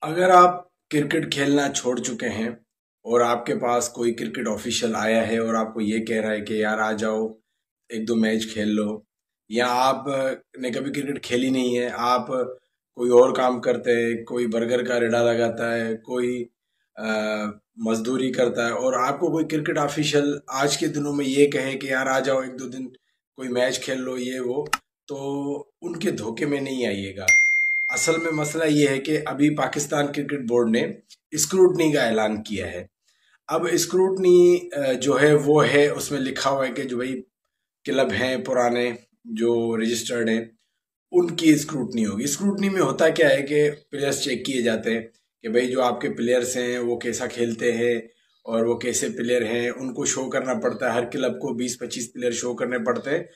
अगर आप क्रिकेट खेलना छोड़ चुके हैं और आपके पास कोई क्रिकेट ऑफिशियल आया है और आपको ये कह रहा है कि यार आ जाओ एक दो मैच खेल लो, या आप ने कभी क्रिकेट खेली नहीं है, आप कोई और काम करते हैं, कोई बर्गर का रेडा लगाता है, कोई मजदूरी करता है, और आपको कोई क्रिकेट ऑफिशियल आज के दिनों में ये कहे कि यार आ जाओ एक दो दिन कोई मैच खेल लो ये वो, तो उनके धोखे में नहीं आइएगा। असल में मसला ये है कि अभी पाकिस्तान क्रिकेट बोर्ड ने स्क्रूटनी का ऐलान किया है। अब स्क्रूटनी जो है वो है, उसमें लिखा हुआ है कि जो भाई क्लब हैं पुराने जो रजिस्टर्ड हैं उनकी स्क्रूटनी होगी। स्क्रूटनी में होता क्या है कि प्लेयर्स चेक किए जाते हैं कि भाई जो आपके प्लेयर्स हैं वो कैसा खेलते हैं और वो कैसे प्लेयर हैं, उनको शो करना पड़ता है। हर क्लब को 20-25 प्लेयर शो करने पड़ते हैं,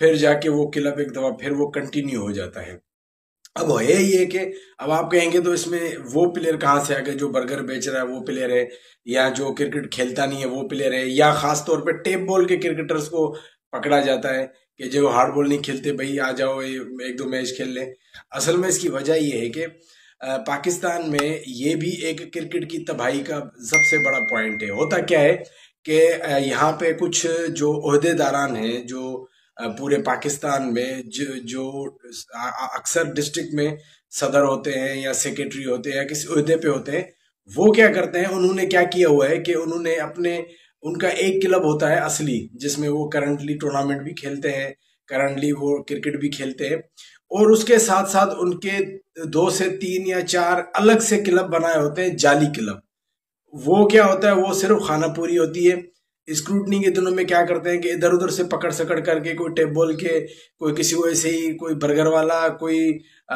फिर जाके वो क्लब एक दफ़ा फिर वो कंटिन्यू हो जाता है। अब है ये कि अब आप कहेंगे तो इसमें वो प्लेयर कहाँ से आ गए, जो बर्गर बेच रहा है वो प्लेयर है, या जो क्रिकेट खेलता नहीं है वो प्लेयर है, या खास तौर पे टेप बॉल के क्रिकेटर्स को पकड़ा जाता है कि जो हार्ड बॉल नहीं खेलते भाई आ जाओ एक दो मैच खेल लें। असल में इसकी वजह ये है कि पाकिस्तान में ये भी एक क्रिकेट की तबाही का सबसे बड़ा पॉइंट है। होता क्या है कि यहाँ पे कुछ जो ओहदेदारान हैं जो पूरे पाकिस्तान में जो अक्सर डिस्ट्रिक्ट में सदर होते हैं या सेक्रेटरी होते हैं या किसी ओहदे पे होते हैं, वो क्या करते हैं, उन्होंने क्या किया हुआ है कि उन्होंने अपने उनका एक क्लब होता है असली, जिसमें वो करंटली टूर्नामेंट भी खेलते हैं, करंटली वो क्रिकेट भी खेलते हैं, और उसके साथ साथ उनके 2 से 3 या 4 अलग से क्लब बनाए होते हैं, जाली क्लब। वो क्या होता है, वो सिर्फ खाना पूरी होती है। स्क्रूटनी के दिनों में क्या करते हैं कि इधर उधर से पकड़ सकड़ करके कोई टेप बॉल के, कोई किसी को ऐसे ही, कोई बर्गर वाला, कोई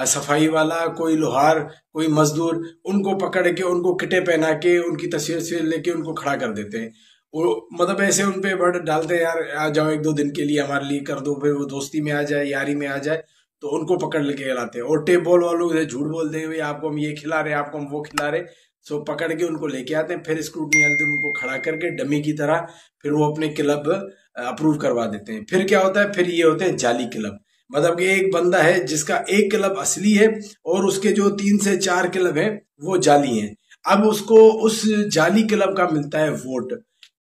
सफाई वाला, कोई लोहार, कोई मजदूर, उनको पकड़ के उनको किटे पहना के उनकी तस्वीर से लेके उनको खड़ा कर देते हैं। वो मतलब ऐसे उन पे वर्ड डालते हैं, यार आ जाओ एक दो दिन के लिए हमारे लिए कर दो, फिर वो दोस्ती में आ जाए, यारी में आ जाए, तो उनको पकड़ लेके लाते हैं। और टेप बॉल वालों से झूठ बोलते हैं, भाई आपको हम ये खिला रहे हैं, आपको हम वो खिला रहे, सो पकड़ के उनको लेके आते हैं, फिर स्क्रूटनी वाले दिन उनको खड़ा करके डमी की तरह फिर वो अपने क्लब अप्रूव करवा देते हैं। फिर क्या होता है, फिर ये होते हैं जाली क्लब। मतलब कि एक बंदा है जिसका एक क्लब असली है और उसके जो 3 से 4 क्लब हैं वो जाली हैं। अब उसको उस जाली क्लब का मिलता है वोट,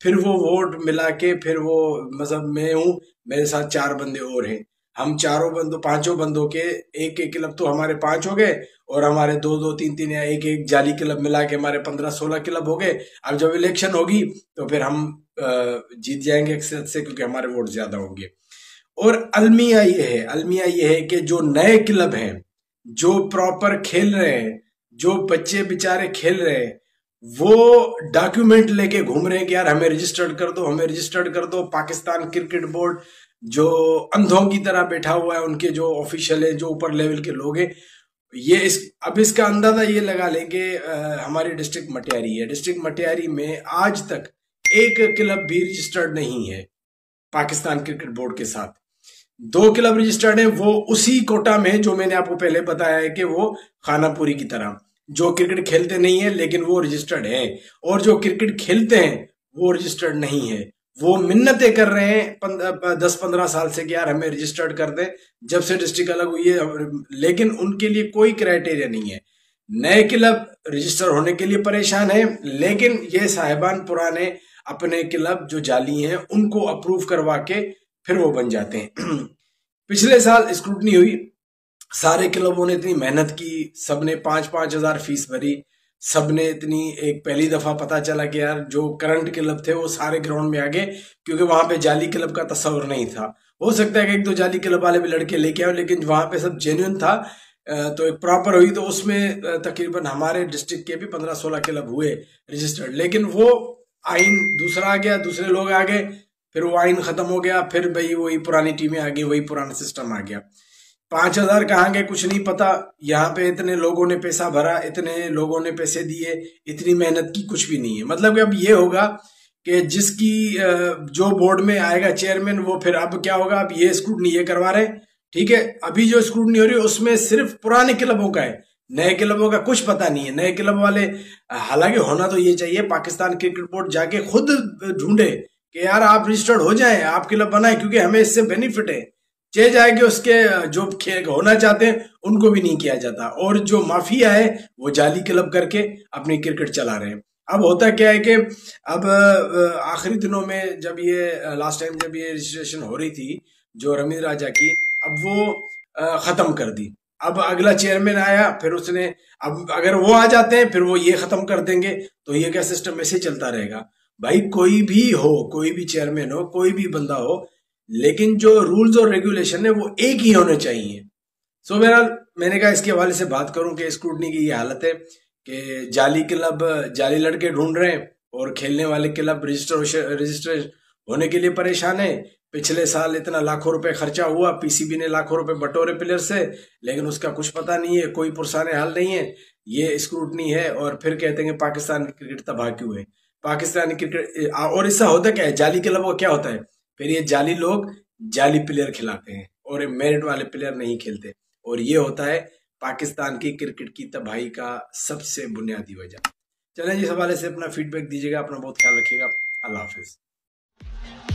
फिर वो वोट मिला के फिर वो, मतलब मैं हूँ, मेरे साथ 4 बंदे और हैं, हम चारों बंदों 5 बंदों के एक एक क्लब तो हमारे 5 हो गए, और हमारे 2-2 3-3 या एक एक जाली क्लब मिला के हमारे 15-16 क्लब हो गए। अब जब इलेक्शन होगी तो फिर हम जीत जाएंगे अक्सर से, क्योंकि हमारे वोट ज्यादा होंगे। और अलमिया ये है कि जो नए क्लब हैं, जो प्रॉपर खेल रहे हैं, जो बच्चे बेचारे खेल रहे हैं, वो डॉक्यूमेंट लेके घूम रहे हैं कि यार हमें रजिस्टर्ड कर दो, हमें रजिस्टर्ड कर दो। पाकिस्तान क्रिकेट बोर्ड जो अंधों की तरह बैठा हुआ है, उनके जो ऑफिशियल है, जो ऊपर लेवल के लोग हैं, ये अब इसका अंदाजा ये लगा लें कि हमारी डिस्ट्रिक्ट मटियारी है, डिस्ट्रिक्ट मटियारी में आज तक एक क्लब भी रजिस्टर्ड नहीं है पाकिस्तान क्रिकेट बोर्ड के साथ। 2 क्लब रजिस्टर्ड हैं, वो उसी कोटा में जो मैंने आपको पहले बताया है कि वो खानापुरी की तरह, जो क्रिकेट खेलते नहीं है लेकिन वो रजिस्टर्ड है, और जो क्रिकेट खेलते हैं वो रजिस्टर्ड नहीं है। वो मिन्नतें कर रहे हैं 10-15 साल से कि यार हमें रजिस्टर्ड कर दें, जब से डिस्ट्रिक्ट अलग हुई है, लेकिन उनके लिए कोई क्राइटेरिया नहीं है। नए क्लब रजिस्टर होने के लिए परेशान है, लेकिन ये साहिबान पुराने अपने क्लब जो जाली हैं उनको अप्रूव करवा के फिर वो बन जाते हैं। पिछले साल स्क्रूटनी हुई, सारे क्लबों ने इतनी मेहनत की, सबने 5-5 हजार फीस भरी, सबने इतनी, एक पहली दफा पता चला कि यार जो करंट क्लब थे वो सारे ग्राउंड में आ गए, क्योंकि वहां पे जाली क्लब का तस्वर नहीं था। हो सकता है कि एक दो जाली क्लब वाले भी लड़के लेके आए, लेकिन वहां पे सब जेन्युइन था। तो एक प्रॉपर हुई, तो उसमें तकरीबन हमारे डिस्ट्रिक्ट के भी 15-16 क्लब हुए रजिस्टर्ड। लेकिन वो आइन दूसरा आ गया, दूसरे लोग आ गए, फिर वो आइन खत्म हो गया, फिर भाई वही पुरानी टीमें आ गई, वही पुराना सिस्टम आ गया। 5 हजार कहाँ गए कुछ नहीं पता। यहाँ पे इतने लोगों ने पैसा भरा, इतने लोगों ने पैसे दिए, इतनी मेहनत की, कुछ भी नहीं है। मतलब कि अब ये होगा कि जिसकी जो बोर्ड में आएगा चेयरमैन, वो फिर अब क्या होगा, अब ये स्क्रूटनी ये करवा रहे हैं, ठीक है। अभी जो स्क्रूटनी हो रही है उसमें सिर्फ पुराने क्लबों का है, नए क्लबों का कुछ पता नहीं है। नए क्लब वाले, हालांकि होना तो ये चाहिए, पाकिस्तान क्रिकेट बोर्ड जाके खुद ढूंढे कि यार आप रजिस्टर्ड हो जाएं, आप क्लब बनाएं, क्योंकि हमें इससे बेनिफिट है। चेंज आए कि उसके जो खेल होना चाहते हैं उनको भी नहीं किया जाता, और जो माफिया है वो जाली क्लब करके अपनी क्रिकेट चला रहे हैं। अब होता क्या है कि अब आखिरी दिनों में जब ये लास्ट टाइम जब ये रजिस्ट्रेशन हो रही थी जो रमीज राजा की, अब वो खत्म कर दी। अब अगला चेयरमैन आया, फिर उसने, अब अगर वो आ जाते हैं फिर वो ये खत्म कर देंगे, तो ये क्या सिस्टम ऐसे चलता रहेगा। भाई कोई भी हो, कोई भी चेयरमैन हो, कोई भी बंदा हो, लेकिन जो रूल्स और रेगुलेशन है वो एक ही होने चाहिए। सो बहरहाल मैंने कहा इसके हवाले से बात करूं कि स्क्रूटनी की ये हालत है कि जाली क्लब, जाली लड़के ढूंढ रहे हैं और खेलने वाले क्लब रजिस्टर होने के लिए परेशान है। पिछले साल इतना लाखों रुपए खर्चा हुआ, पीसीबी ने लाखों रुपए बटोरे प्लेयर से, लेकिन उसका कुछ पता नहीं है, कोई पुरसाने हाल नहीं है। ये स्क्रूटनी है और फिर कहते हैं पाकिस्तान की क्रिकेट तबाह क्यों है। पाकिस्तानी क्रिकेट, और इससे होता क्या है, जाली क्लब को क्या होता है, फिर ये जाली लोग जाली प्लेयर खिलाते हैं और मेरिट वाले प्लेयर नहीं खेलते, और ये होता है पाकिस्तान की क्रिकेट की तबाही का सबसे बुनियादी वजह। चलें, इस हवाले से अपना फीडबैक दीजिएगा, अपना बहुत ख्याल रखिएगा। अल्लाह हाफिज।